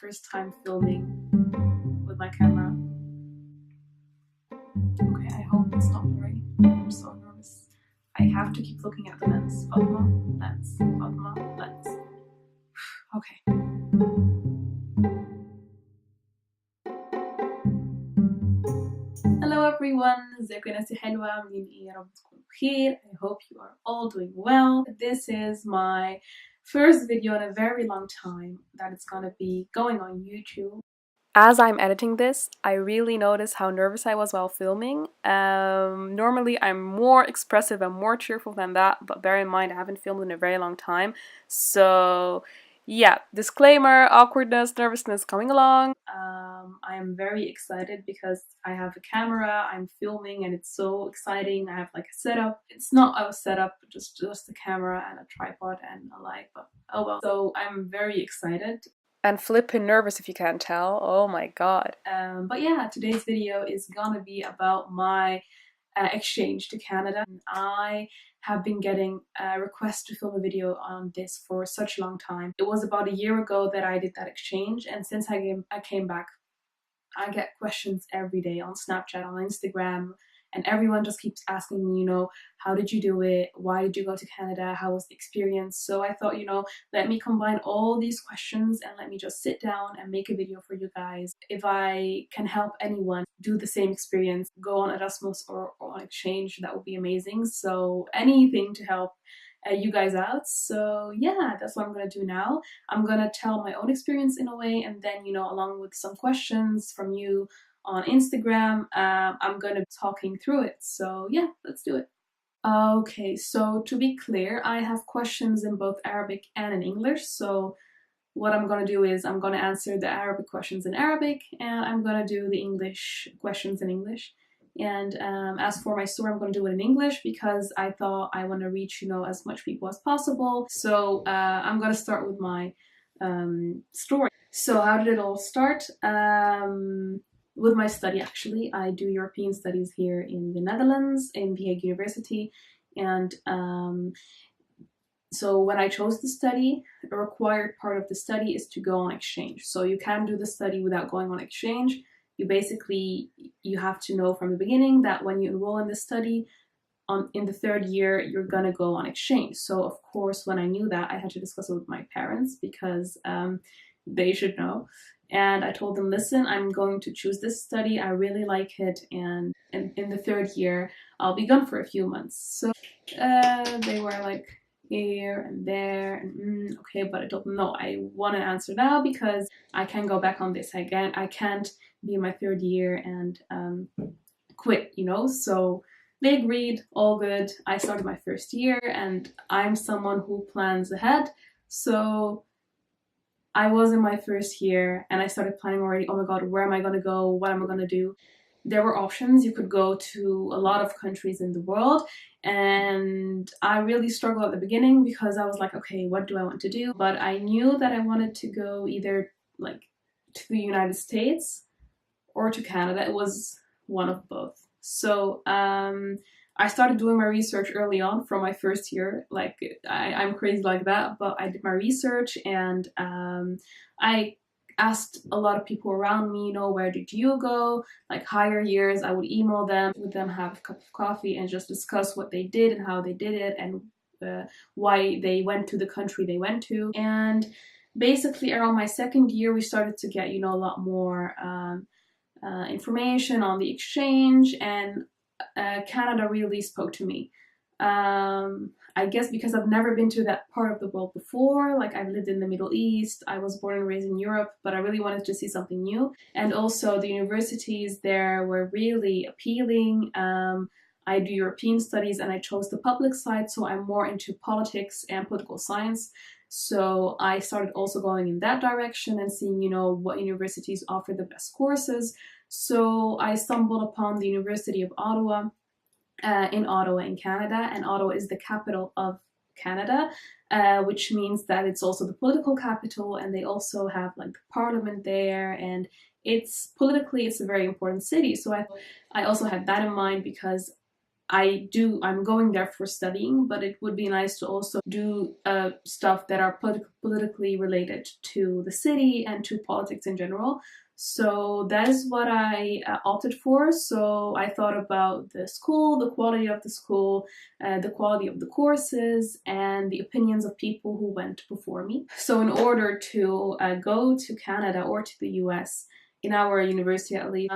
first time filming with my camera. Okay, I hope it's not blurry. I'm so nervous. I have to keep looking at the lens. Fatma, lens, Fatma, lens. Okay. Hello everyone, ازيكم يا ناس حلوة عاملين ايه؟ يا رب تكونوا بخير. I hope you are all doing well. This is my first video in a very long time that it's gonna be going on YouTube. As I'm editing this, I really noticed how nervous I was while filming. Normally I'm more expressive and more cheerful than that, but bear in mind I haven't filmed in a very long time. So yeah, disclaimer, awkwardness, nervousness coming along. I am very excited because I have a camera, I'm filming, and it's so exciting. I have like a setup. It's not a setup, just a camera and a tripod and a light, but oh well. So I'm very excited. And flippin' nervous if you can't tell. Oh my god. But yeah, today's video is gonna be about my exchange to Canada. I have been getting requests to film a video on this for such a long time. It was about a year ago that I did that exchange, and since I came back, I get questions every day on Snapchat, on Instagram, and everyone just keeps asking me, how did you do it? Why did you go to Canada? How was the experience? So I thought, let me combine all these questions and let me just sit down and make a video for you guys. If I can help anyone do the same experience, go on Erasmus or on exchange, that would be amazing. So anything to help you guys out. So yeah, that's what I'm gonna do now. I'm gonna tell my own experience in a way, and then along with some questions from you on Instagram, I'm gonna be talking through it. So yeah, let's do it. Okay, so to be clear, I have questions in both Arabic and in English. So what I'm gonna do is I'm gonna answer the Arabic questions in Arabic, and I'm gonna do the English questions in English. And as for my story, I'm going to do it in English because I thought I want to reach, as much people as possible. So I'm going to start with my story. So how did it all start? With my study, actually. I do European studies here in the Netherlands, in The Hague University. And so when I chose the study, a required part of the study is to go on exchange. So you can't do the study without going on exchange. You have to know from the beginning that when you enroll in the study, in the third year, you're gonna go on exchange. So of course, when I knew that, I had to discuss it with my parents because they should know. And I told them, listen, I'm going to choose this study. I really like it. And in the third year, I'll be gone for a few months. So they were like, here and there and okay, but I told them no, I want to answer now because I can go back on this again. I can't be in my third year and quit, so they agreed, all good. I started my first year and I'm someone who plans ahead, so I was in my first year and I started planning already. Oh my god, where am I gonna go? What am I gonna do? There were options. You could go to a lot of countries in the world, and I really struggled at the beginning because I was like, okay, what do I want to do? But I knew that I wanted to go either like to the United States or to Canada. It was one of both. So I started doing my research early on from my first year. Like I'm crazy like that, but I did my research and I asked a lot of people around me, where did you go? Like higher years, I would email them, with them have a cup of coffee and just discuss what they did and how they did it and why they went to the country they went to. And basically around my second year, we started to get, a lot more information on the exchange, and Canada really spoke to me. I guess because I've never been to that part of the world before. Like I've lived in the Middle East, I was born and raised in Europe, but I really wanted to see something new. And also the universities there were really appealing. I do European studies and I chose the public side, so I'm more into politics and political science. So I started also going in that direction and seeing, what universities offer the best courses. So I stumbled upon the University of Ottawa, in Ottawa in Canada, and Ottawa is the capital of Canada, which means that it's also the political capital, and they also have like the parliament there, and it's a very important city. So I also had that in mind because I'm going there for studying, but it would be nice to also do stuff that are politically related to the city and to politics in general. So that is what I opted for. So I thought about the school, the quality of the school, the quality of the courses, and the opinions of people who went before me. So in order to go to Canada or to the US, in our university at least,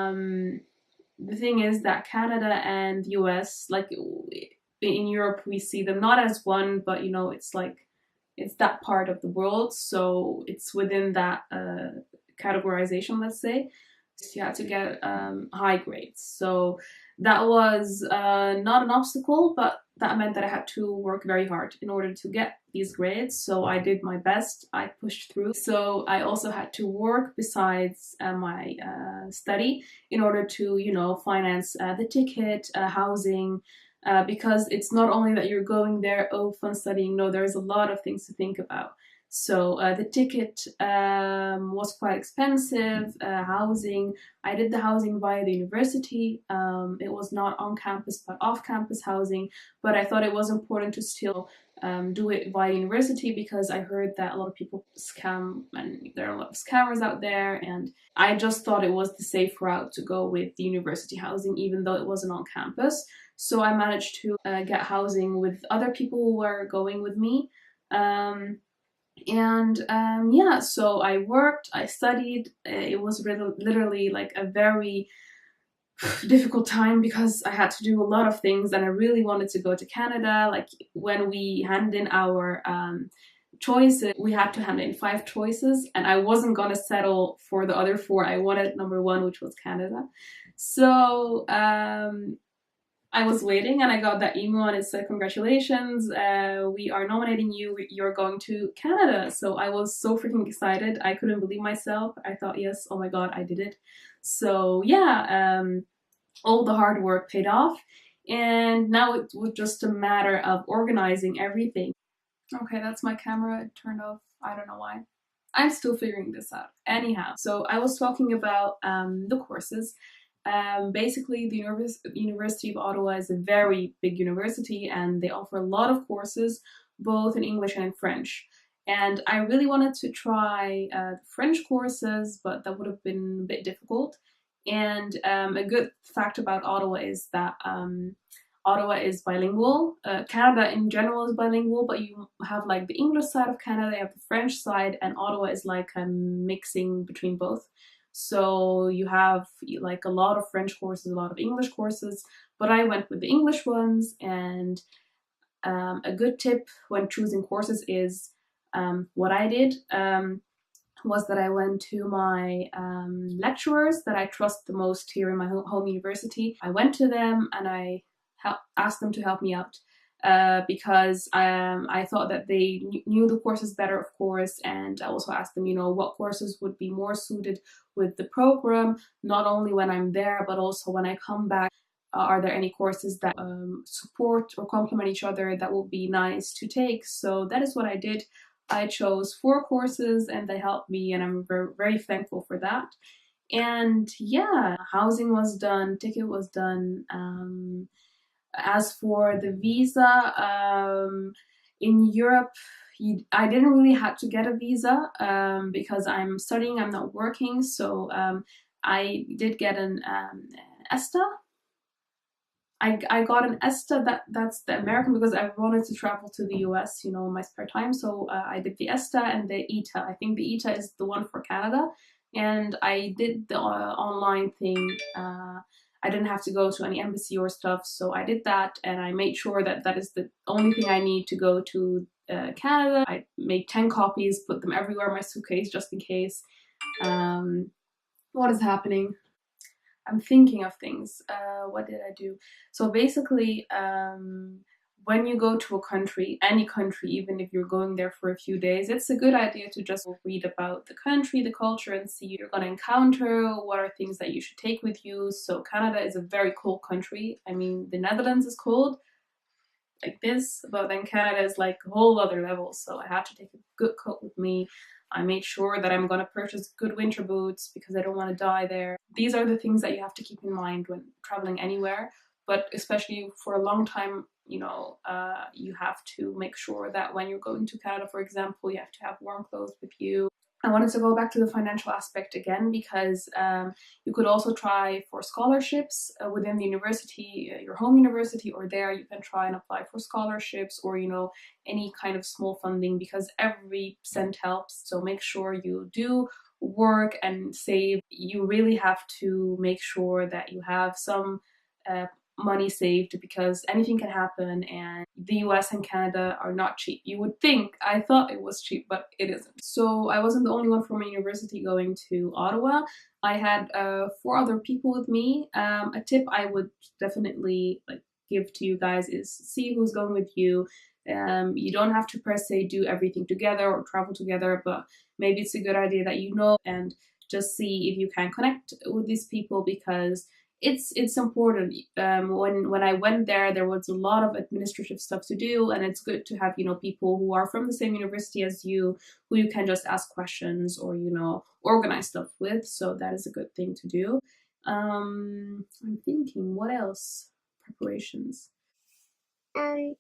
the thing is that Canada and US, like in Europe, we see them not as one, but you know, it's like it's that part of the world, so it's within that categorization, let's say. So you had to get high grades. So that was not an obstacle, but that meant that I had to work very hard in order to get these grades. So I did my best. I pushed through. So I also had to work besides my study in order to, you know, finance the ticket, housing, because it's not only that you're going there, oh, fun studying. No, there's a lot of things to think about. So the ticket was quite expensive, housing. I did the housing via the university. It was not on campus but off campus housing, but I thought it was important to still do it via university because I heard that a lot of people scam and there are a lot of scammers out there, and I just thought it was the safe route to go with the university housing even though it wasn't on campus. So I managed to get housing with other people who were going with me. Yeah, so I worked, I studied. It was literally like a very difficult time because I had to do a lot of things and I really wanted to go to Canada. Like when we handed in our choices, we had to hand in 5 choices and I wasn't gonna settle for the other 4. I wanted number 1, which was Canada. So I was waiting and I got that email and it said, congratulations, we are nominating you, you're going to Canada. So I was so freaking excited. I couldn't believe myself. I thought, yes, oh my god, I did it. So yeah, all the hard work paid off and now it was just a matter of organizing everything. Okay, that's my camera, it turned off, I don't know why. I'm still figuring this out. Anyhow, so I was talking about the courses. Basically, the University of Ottawa is a very big university and they offer a lot of courses, both in English and in French. And I really wanted to try French courses, but that would have been a bit difficult. And a good fact about Ottawa is that Ottawa is bilingual. Canada in general is bilingual, but you have like the English side of Canada, you have the French side, and Ottawa is like a mixing between both. So you have like a lot of French courses, a lot of English courses, but I went with the English ones. And a good tip when choosing courses is what I did was that I went to my lecturers that I trust the most here in my home university. I went to them and I asked them to help me out. Because I thought that they knew the courses better, of course, and I also asked them, you know, what courses would be more suited with the program, not only when I'm there, but also when I come back. Are there any courses that support or complement each other that would be nice to take? So that is what I did. I chose 4 courses and they helped me, and I'm very, very thankful for that. And yeah, housing was done, ticket was done. As for the visa, in Europe, I didn't really have to get a visa because I'm studying, I'm not working. So I did get an ESTA. I got an ESTA, that's the American, because I wanted to travel to the US, you know, in my spare time. So I did the ESTA and the ETA. I think the ETA is the one for Canada. And I did the online thing. I didn't have to go to any embassy or stuff, so I did that and I made sure that that is the only thing I need to go to Canada. I made 10 copies, put them everywhere in my suitcase just in case. What is happening? I'm thinking of things. What did I do? So basically, when you go to a country, any country, even if you're going there for a few days, it's a good idea to just read about the country, the culture, and see what you're gonna encounter, what are things that you should take with you. So Canada is a very cold country. I mean, the Netherlands is cold, like this, but then Canada is like a whole other level. So I had to take a good coat with me. I made sure that I'm gonna purchase good winter boots because I don't want to die there. These are the things that you have to keep in mind when traveling anywhere. but especially for a long time, you know, you have to make sure that when you're going to Canada, for example, you have to have warm clothes with you. I wanted to go back to the financial aspect again because you could also try for scholarships within the university, your home university, or there you can try and apply for scholarships, or, you know, any kind of small funding, because every cent helps. So make sure you do work and save. You really have to make sure that you have some money saved, because anything can happen, and the US and Canada are not cheap. You would think, I thought it was cheap, but it isn't. So I wasn't the only one from my university going to Ottawa. I had 4 other people with me. A tip I would definitely like give to you guys is see who's going with you. You don't have to per se do everything together or travel together, but maybe it's a good idea that you know, and just see if you can connect with these people, because it's important. When I went there, there was a lot of administrative stuff to do, and it's good to have, you know, people who are from the same university as you, who you can just ask questions or, you know, organize stuff with. So that is a good thing to do. I'm thinking, what else? Preparations. Well,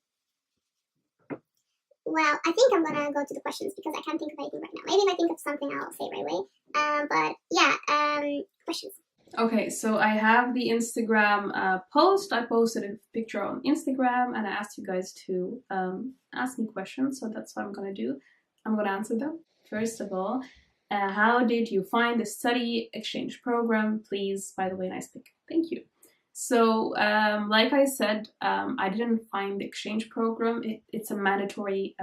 I think I'm gonna go to the questions because I can't think of anything right now. Maybe if I think of something, I'll say right away. But yeah, questions. Okay, so I have the Instagram post. I posted a picture on Instagram and I asked you guys to ask me questions. So that's what I'm gonna do. I'm gonna answer them. First of all, how did you find the study exchange program? Please, by the way, nice pic. Thank you. So, like I said, I didn't find the exchange program. It's a mandatory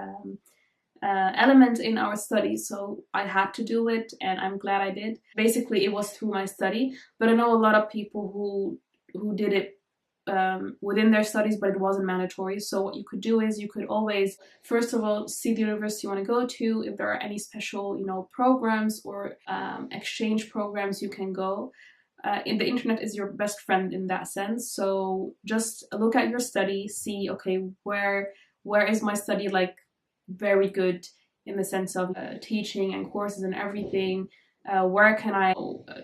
element in our study, so I had to do it, and I'm glad I did. Basically, it was through my study, but I know a lot of people who did it within their studies, but it wasn't mandatory. So what you could do is you could always, first of all, see the university you want to go to. If there are any special, you know, programs or exchange programs, you can go. In the internet is your best friend in that sense. So just look at your study, see, okay, where is my study like very good in the sense of teaching and courses and everything. Where can I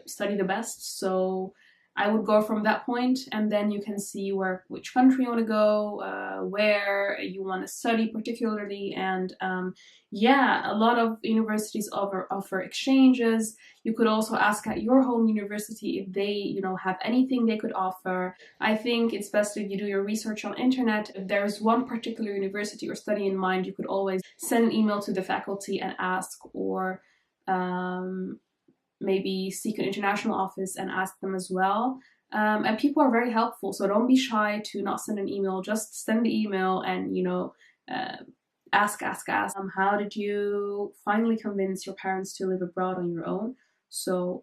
study the best? So I would go from that point, and then you can see which country you want to go, where you want to study particularly, and yeah, a lot of universities offer exchanges. You could also ask at your home university if they, you know, have anything they could offer. I think it's best if you do your research on internet. If there's one particular university or study in mind, you could always send an email to the faculty and ask, or maybe seek an international office and ask them as well. And people are very helpful, so don't be shy to not send an email. Just send the email and, you know, ask. How did you finally convince your parents to live abroad on your own? So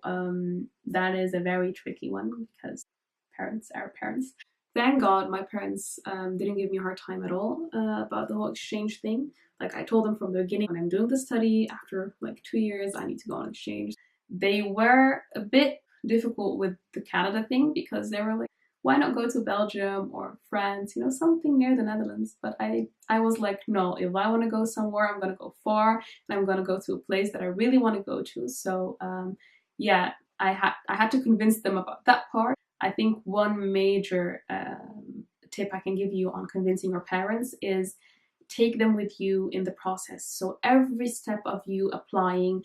that is a very tricky one, because parents are parents. Thank God my parents didn't give me a hard time at all about the whole exchange thing. Like, I told them from the beginning, when I'm doing the study, after like 2 years, I need to go on exchange. They were a bit difficult with the Canada thing, because they were like, why not go to Belgium or France, you know, something near the Netherlands? But I was like, no, if I want to go somewhere, I'm going to go far, and I'm going to go to a place that I really want to go to. So yeah, I had to convince them about that part. I think one major tip I can give you on convincing your parents is take them with you in the process. So every step of you applying,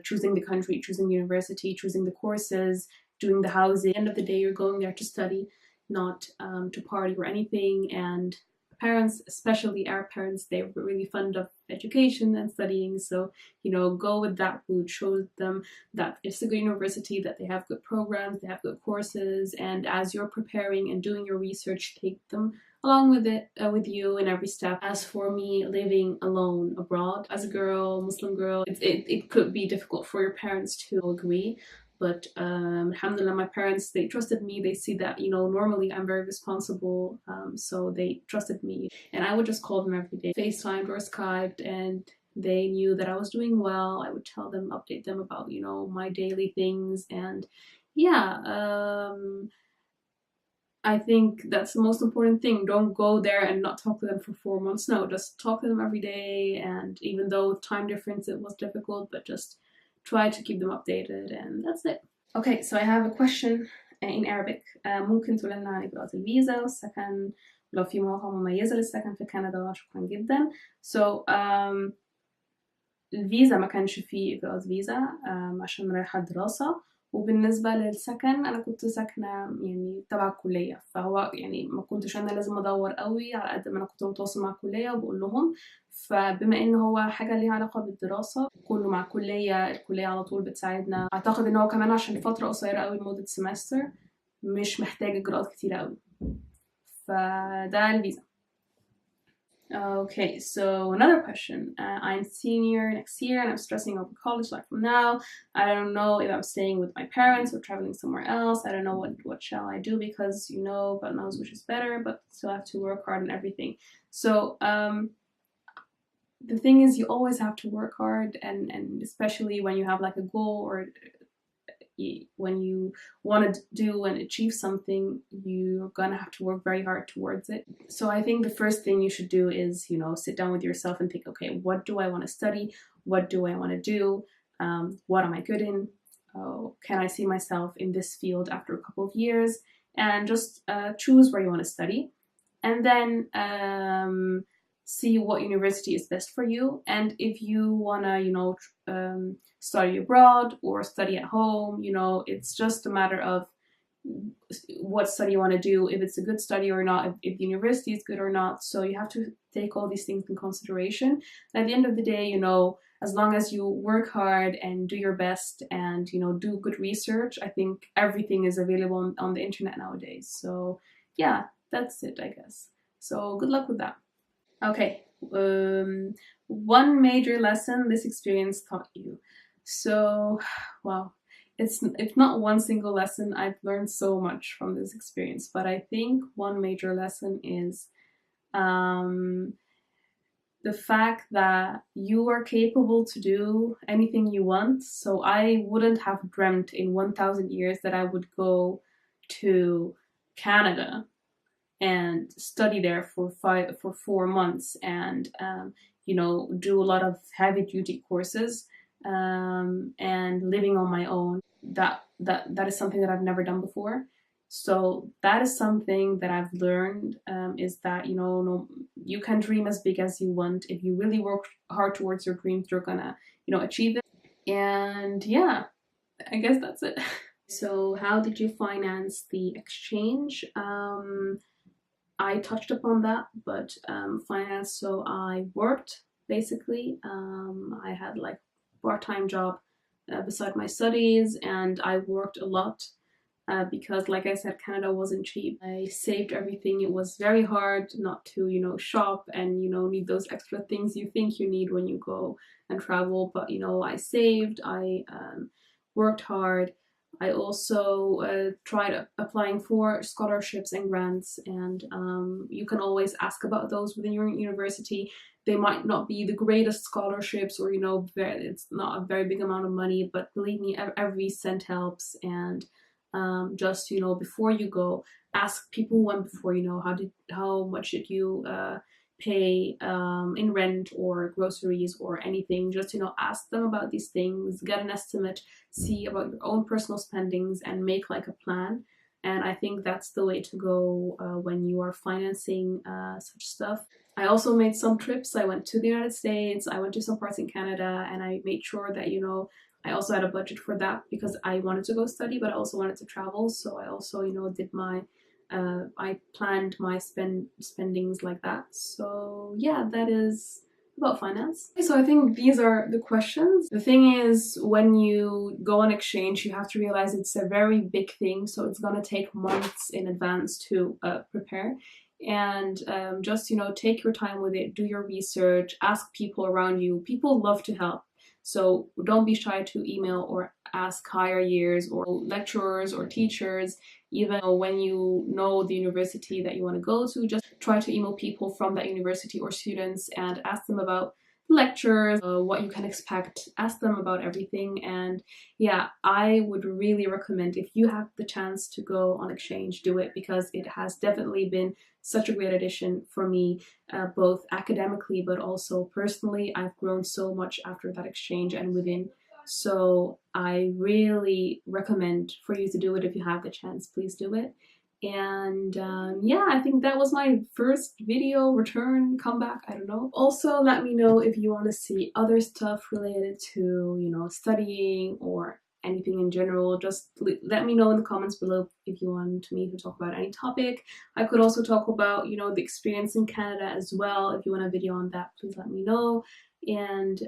choosing the country, choosing the university, choosing the courses, doing the housing, at the end of the day, you're going there to study, not to party or anything. And parents, especially our parents, they're really fond of education and studying. So, you know, go with that route, show them that it's a good university, that they have good programs, they have good courses. And as you're preparing and doing your research, take them along with it, with you in every step. As for me, living alone abroad as a girl, Muslim girl, it could be difficult for your parents to agree. But alhamdulillah, my parents, they trusted me. They see that, you know, normally I'm very responsible, so they trusted me. And I would just call them every day, FaceTimed or Skyped, and they knew that I was doing well. I would tell them, update them about, you know, my daily things. And yeah, I think that's the most important thing. Don't go there and not talk to them for 4 months. No, just talk to them every day. And even though with time difference it was difficult, but just try to keep them updated, and that's it. Okay, so I have a question in Arabic. ممكن تقول لنا عن إجراءات الفيزا والسكن لو في مواقع مميزة للسكن في كندا. شكرا جدا. So الفيزا ما كانش فيه إجراءات فيزا عشان رايحة دراسة. وبالنسبة للسكن أنا كنت ساكنة يعني تبع الكلية، فهو يعني ما كنتش أنا لازم أدور قوي على قد ما أنا كنت متواصل مع الكلية وبقول لهم. فبما إن هو حاجة ليها علاقة بالدراسة كله مع الكلية على طول بتساعدنا. أعتقد إن هو كمان عشان فترة قصيرة قوي لمدة سمستر مش محتاج إجراءات كتيرة قوي. فده الفيزا. Okay, so another question. I'm senior next year and I'm stressing over college life from now. I don't know if I'm staying with my parents or traveling somewhere else. I don't know what shall I do because God knows which is better, but still have to work hard and everything. So the thing is, you always have to work hard, and especially when you have like a goal or when you want to do and achieve something, you're gonna have to work very hard towards it. So I think the first thing you should do is, sit down with yourself and think, okay, what do I want to study? What do I want to do? What am I good in? Can I see myself in this field after a couple of years? And just choose where you want to study. And then see what university is best for you. And if you want to, study abroad or study at home, it's just a matter of what study you want to do, if it's a good study or not, if the university is good or not. So you have to take all these things in consideration. And at the end of the day, as long as you work hard and do your best and, do good research, I think everything is available on the internet nowadays. So yeah, that's it, I guess. So good luck with that. Okay, one major lesson this experience taught you. So, wow, it's not one single lesson. I've learned so much from this experience, but I think one major lesson is the fact that you are capable to do anything you want. So I wouldn't have dreamt in 1,000 years that I would go to Canada and study there for 4 months and do a lot of heavy duty courses and living on my own. That is something that I've never done before. So that is something that I've learned, is that you can dream as big as you want. If you really work hard towards your dreams, you're gonna achieve it. And yeah, I guess that's it. So how did you finance the exchange? I touched upon that, but finance, so I worked basically. I had like part-time job beside my studies, and I worked a lot because, like I said, Canada wasn't cheap. I saved everything. It was very hard not to shop and need those extra things you think you need when you go and travel, but I saved. I worked hard. I also tried applying for scholarships and grants, and you can always ask about those within your university. They might not be the greatest scholarships, or it's not a very big amount of money, but believe me, every cent helps. And just before you go, ask people who went before. How much did you pay in rent or groceries or anything? Just ask them about these things, get an estimate, see about your own personal spendings, and make like a plan. And I think that's the way to go when you are financing such stuff. I also made some trips. I went to the United States, I went to some parts in Canada, and I made sure that I also had a budget for that because I wanted to go study, but I also wanted to travel. So I also did my I planned my spendings like that. So yeah, that is about finance. So I think these are the questions. The thing is, when you go on exchange, you have to realize it's a very big thing. So it's gonna take months in advance to prepare. And just take your time with it, do your research, ask people around you. People love to help. So don't be shy to email or ask higher years or lecturers or teachers. Even when you know the university that you want to go to, just try to email people from that university or students and ask them about lectures, what you can expect, ask them about everything. And yeah, I would really recommend, if you have the chance to go on exchange, do it, because it has definitely been such a great addition for me, both academically but also personally. I've grown so much after that exchange, and within So I really recommend for you to do it. If you have the chance, please do it. And yeah, I think that was my first video return comeback. I don't know. Also, let me know if you want to see other stuff related to, you know, studying or anything in general. Just let me know in the comments below if you want me to talk about any topic. I could also talk about, you know, the experience in Canada as well. If you want a video on that, please let me know. And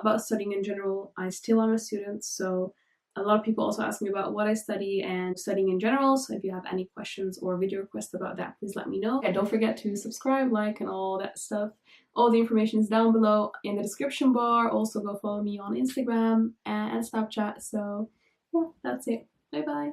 about studying in general, I still am a student, so a lot of people also ask me about what I study and studying in general. So if you have any questions or video requests about that, please let me know. And don't forget to subscribe, like, and all that stuff. All the information is down below in the description bar. Also go follow me on Instagram and Snapchat. So yeah, that's it. Bye bye.